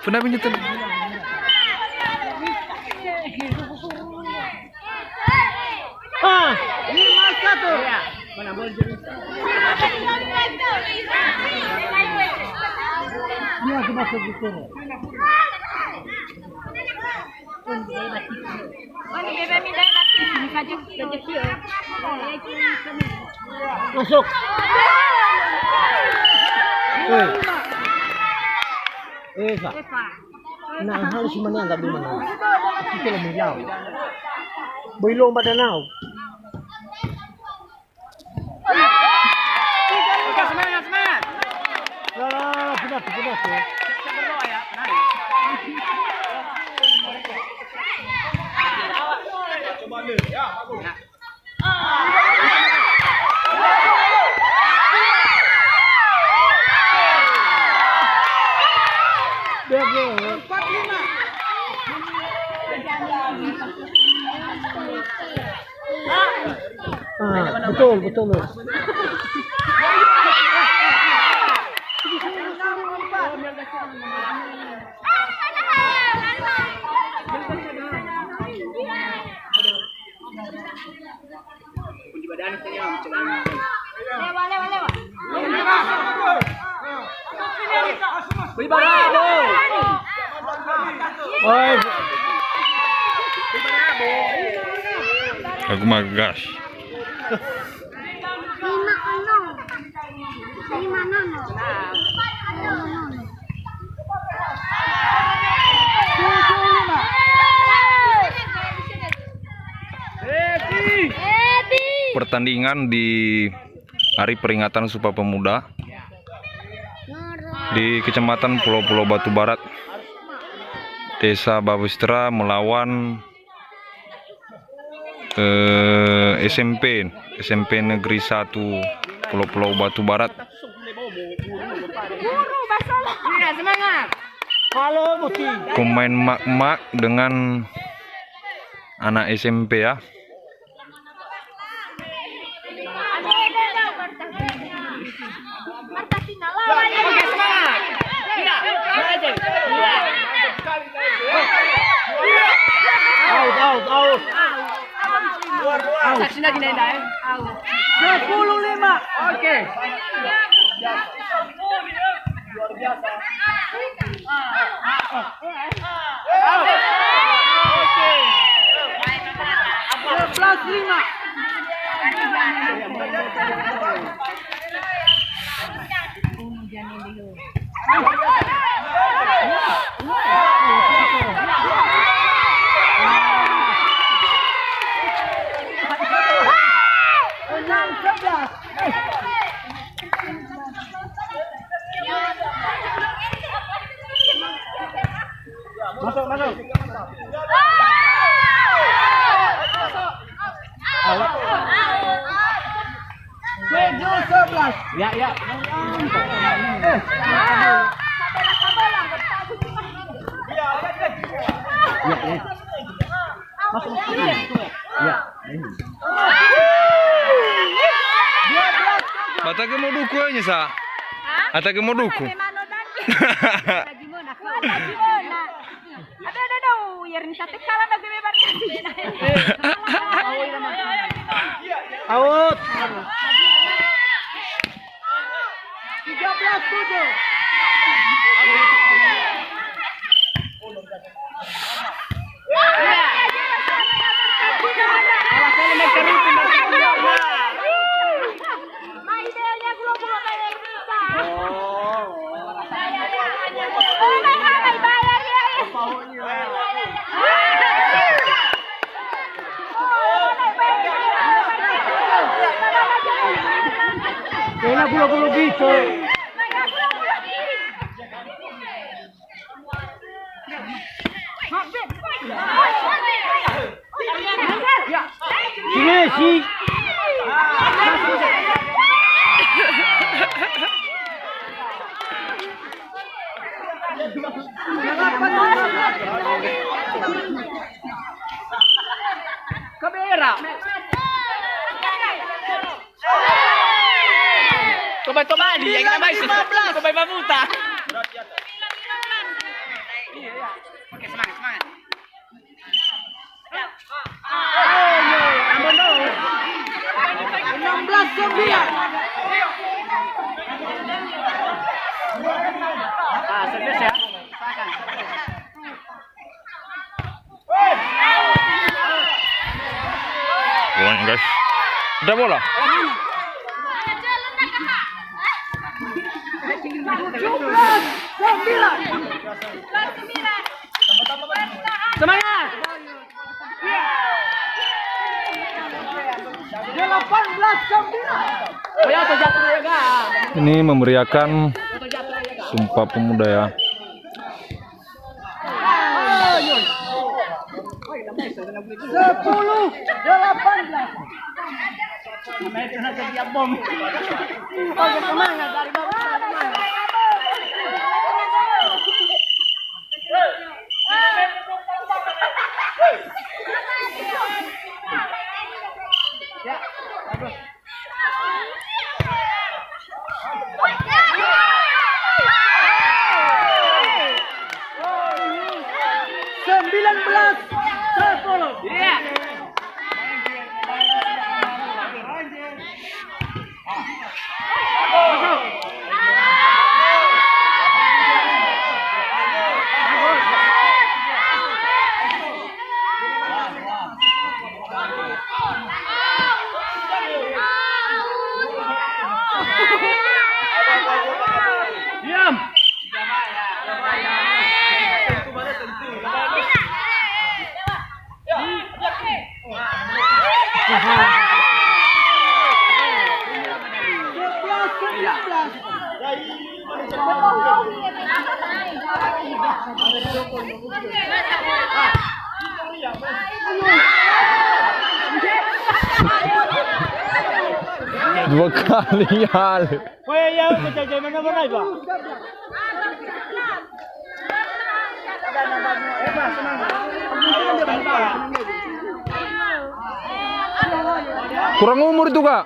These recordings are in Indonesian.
Pernah pinjam. Ah, 5-1. Mana boleh jadi? Dia aku masuk di sini. Masuk. Eva. Nah, hal si mana tak mana? Kita lebih jauh. Belum pada now. Semangat. Lah, sudah. Berdoa ya, menarik. Coba dulu, ya, bagus. Betul. Kunci badan saya mencoba. Lewat. Bravo. Oi. Aku magas. 5-0. Pertandingan di hari peringatan Sumpah Pemuda di Kecamatan Pulau Batu Barat, Desa Babustra melawan SMP Negeri 1 Pulau Batu Barat. Semangat. Halo, Muti. Pemain mak-mak dengan anak SMP ya. Out. Saksi lagi nenda ya. 10-5. Oke. Masuk. Ya. Masuk. Ya. Batake mau duku aja sa. Atake mau duku. Out. 13-7. Kena 20 bit. Sini si. Kamera. Coba dia yang namanya coba Mamuta. Oke, semangat. Ambon dong. 16-9. Servis ya. Silakan. Bolanya guys. Ada bola. Semangat. 18-9. Oh ya, jatuh ya, Kak. Ini memeriahkan Sumpah Pemuda ya. Sepuluh 18. Namanya tenaga dia bom. Oke, semangat dari bawah. Ya, bagus. Iya. Diam. Dua kali hal. Ya, kerja mana-mana, Pak. Kurang umur itu Kak.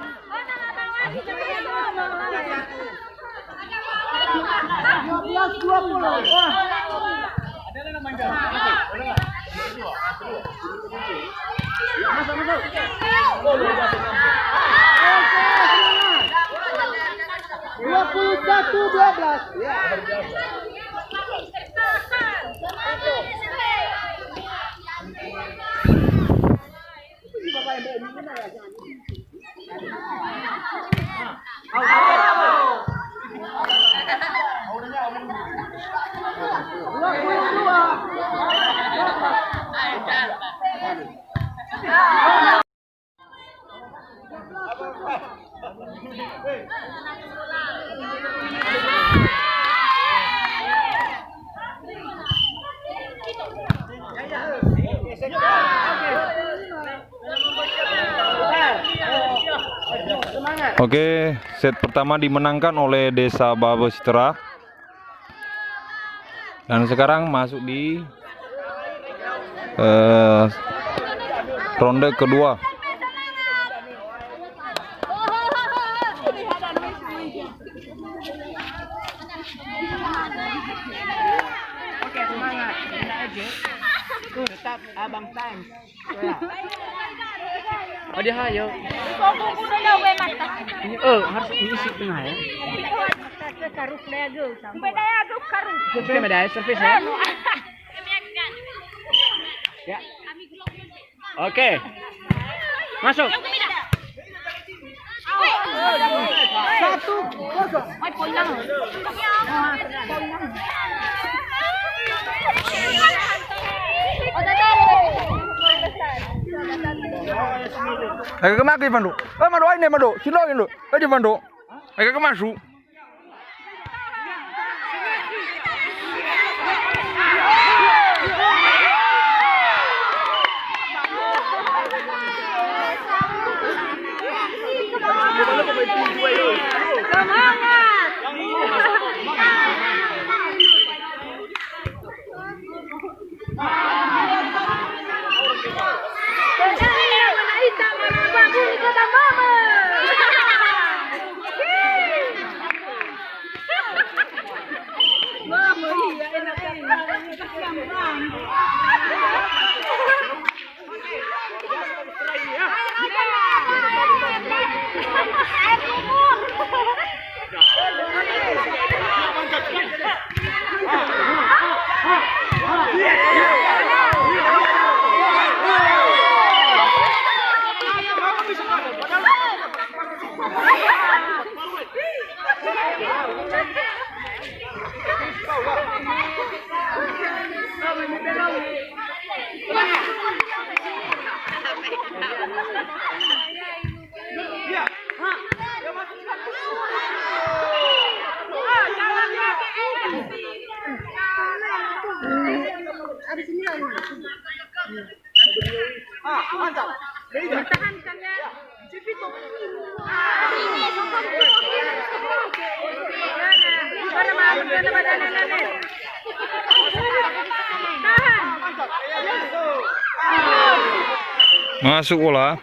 Oke, set pertama dimenangkan oleh Desa Babesitra. Dan sekarang masuk di ronde kedua. Oke, semangat. Kita aja. Tuh, tetap Abang Time. Oh, dia hayo. Harus diisi tengah ya. Oke, medaya servis ya. Ya. Oke. Masuk. 哎，干嘛给翻住？干嘛住？哎，那嘛住？去哪里了？哎，就翻住。哎，干嘛输？ Bertahankan ya. Masuk bola.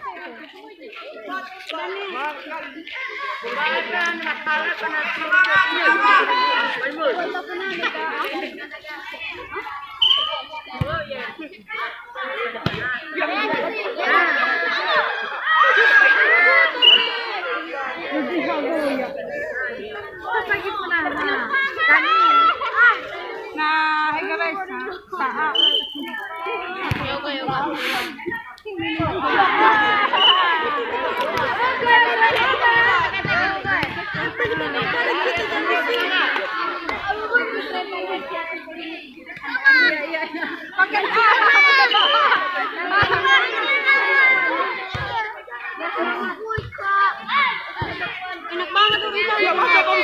Nah, guys, saat enak banget tuh itu ya masa kamu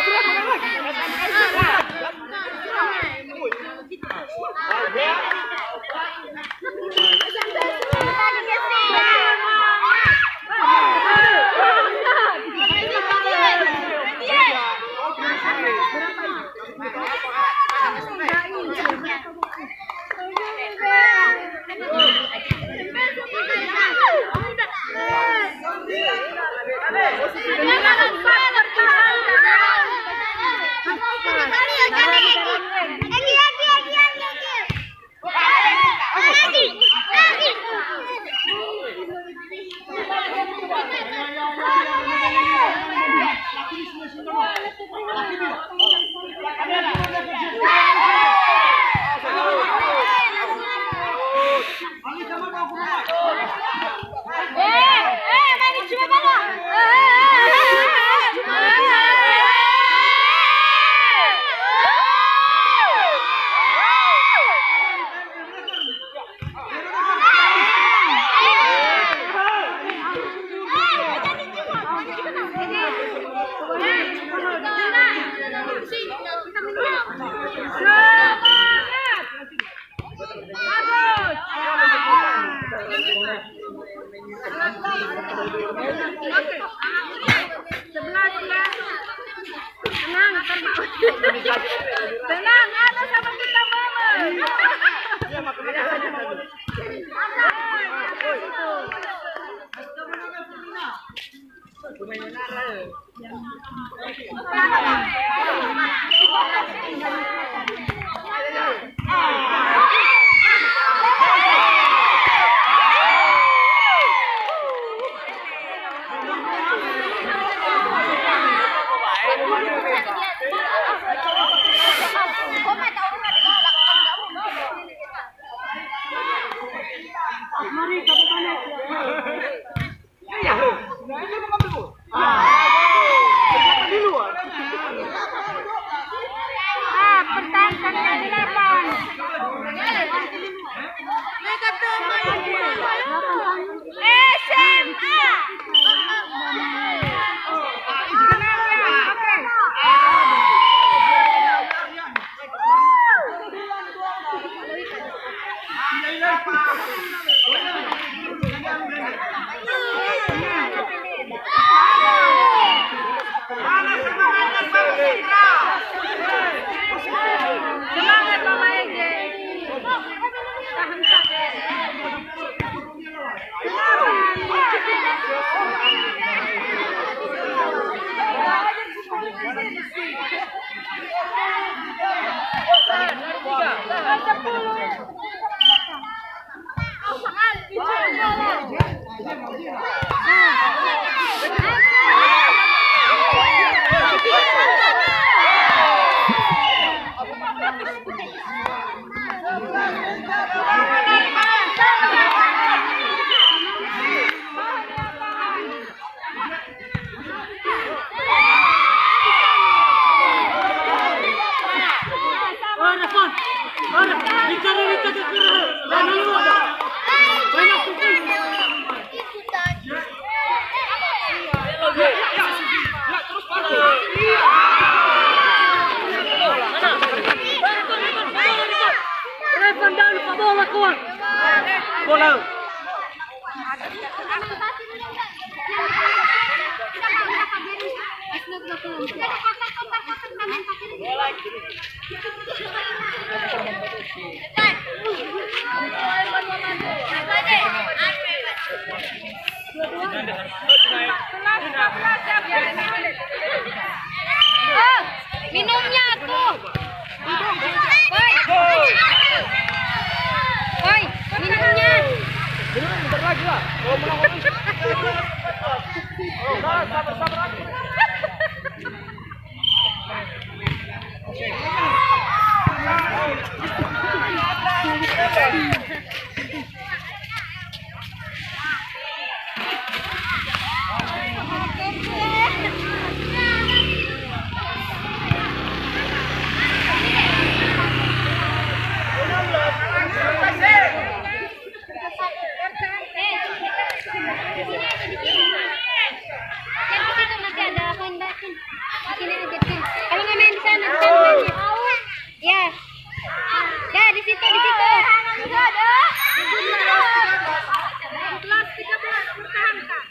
tenang, ada sama kita mama. Pertahankan yang 8. Semangat Mama Ege. Oh, minumnya tuh. Boy. Boy, minumnya. Bentar lagi lah. Kalau menang Kalau nggak main di sana, di sana mainnya. Ya. Ya, di situ, di situ. Enggak ada. Kelas 13 pertahankan.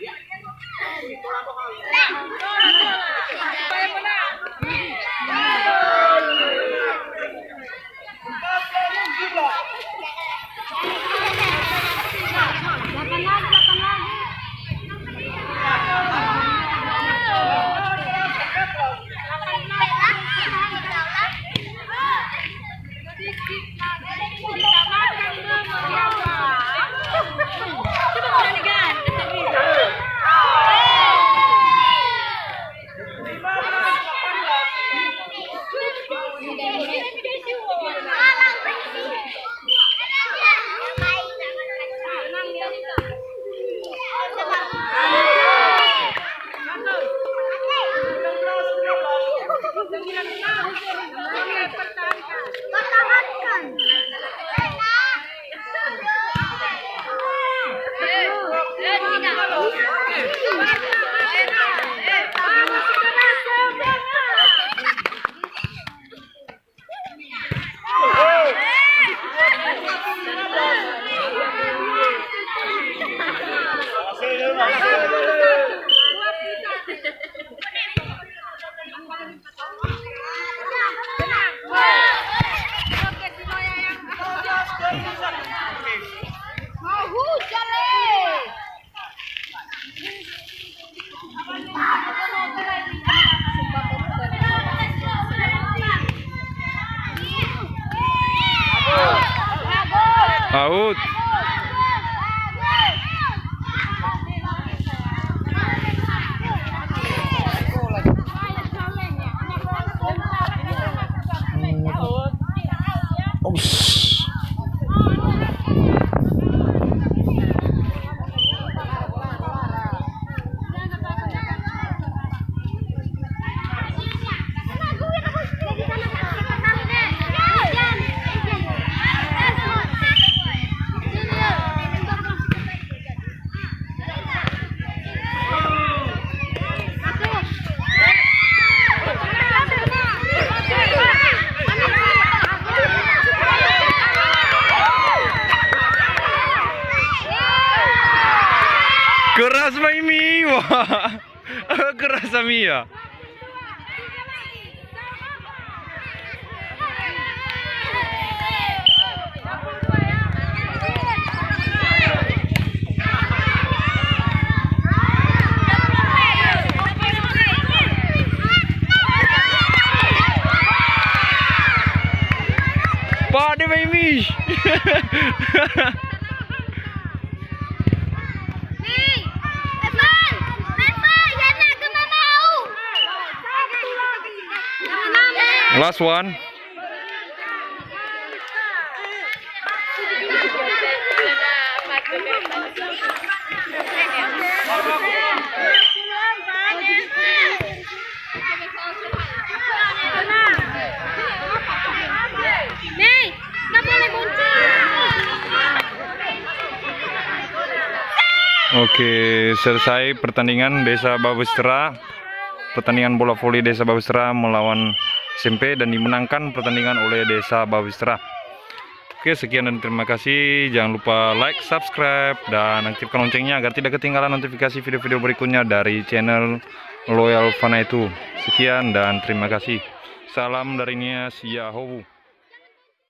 Supaya menang. Delapan lagi. Pertahankan. Mau hujan nih. Out. Keras Maimi, wah, keras Amia. Pade Maimi. Last one. Nih, nggak boleh muncul. Oke, selesai pertandingan Desa Babestera. Pertandingan bola voli Desa Babestera melawan SMP dan dimenangkan pertandingan oleh Desa Babestera. Oke, sekian dan terima kasih. Jangan lupa like, subscribe, dan aktifkan loncengnya agar tidak ketinggalan notifikasi video-video berikutnya dari channel Loyal Fana itu. Sekian dan terima kasih. Salam dari Nias Yahoo.